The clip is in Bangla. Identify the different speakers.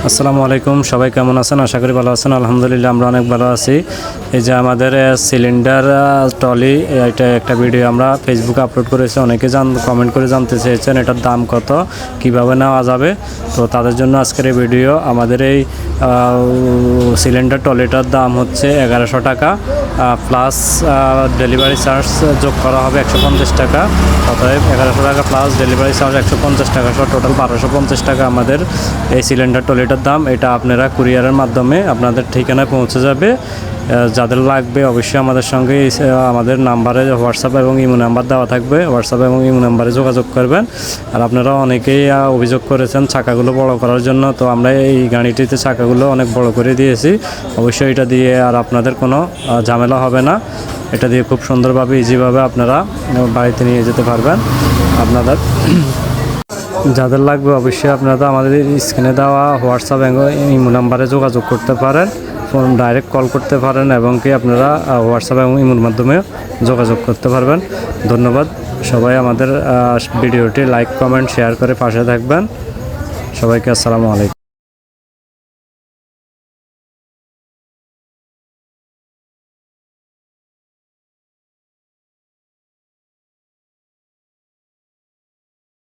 Speaker 1: আসসালামু আলাইকুম, সবাই কেমন আছেন? আশা করি ভালো আছেন। আলহামদুলিল্লাহ আমরা অনেক ভালো আছি। এই যে আমাদের সিলিন্ডার ট্রলি, এটা একটা ভিডিও আমরা ফেসবুকে আপলোড করেছি। অনেকে কমেন্ট করে জানতে চেয়েছেন এটার দাম কত, কিভাবে নেওয়া যাবে। তো তাদের জন্য আজকের এই ভিডিও। আমাদের এই সিলিন্ডার ট্রলিটার দাম হচ্ছে 1100 টাকা, প্লাস ডেলিভারি চার্জ যোগ করা হবে 150 টাকা। অতএব 1100 টাকা প্লাস ডেলিভারি চার্জ 150 টাকা, সহ টোটাল 1250 টাকা আমাদের এই সিলিন্ডার ট্রলিটার দাম। এটা আপনারা কুরিয়ারের মাধ্যমে আপনাদের ঠিকানায় পৌঁছে যাবে। যাদের লাগবে অবশ্যই আমাদের সঙ্গে আমাদের নাম্বারে হোয়াটসঅ্যাপ এবং ইমো নাম্বার দেওয়া থাকবে, হোয়াটসঅ্যাপ এবং ইমো নাম্বারে যোগাযোগ করবেন। আর আপনারা অনেকেই অভিযোগ করেছেন চাকাগুলো বড় করার জন্য, তো আমরা এই গাড়িটিতে চাকাগুলো অনেক বড় করে দিয়েছি। অবশ্যই এটা দিয়ে আর আপনাদের কোনো ঝামেলা হবে না। এটা দিয়ে খুব সুন্দরভাবে ইজিভাবে আপনারা বাড়িতে নিয়ে যেতে পারবেন। আপনাদের যাদের লাগবে অবশ্যই আপনারা আমাদের স্ক্রিনে দেওয়া হোয়াটসঅ্যাপ এবং ইমো নাম্বারে যোগাযোগ করতে পারেন, ফোন ডাইরেক্ট কল করতে পারেন, এবং কি আপনারা হোয়াটসঅ্যাপ এবং ইমোর মাধ্যমে যোগাযোগ করতে পারবেন। ধন্যবাদ। সবাই আমাদের ভিডিওটি লাইক, কমেন্ট, শেয়ার করে পাশে থাকবেন। সবাইকে আসসালামু আলাইকুম।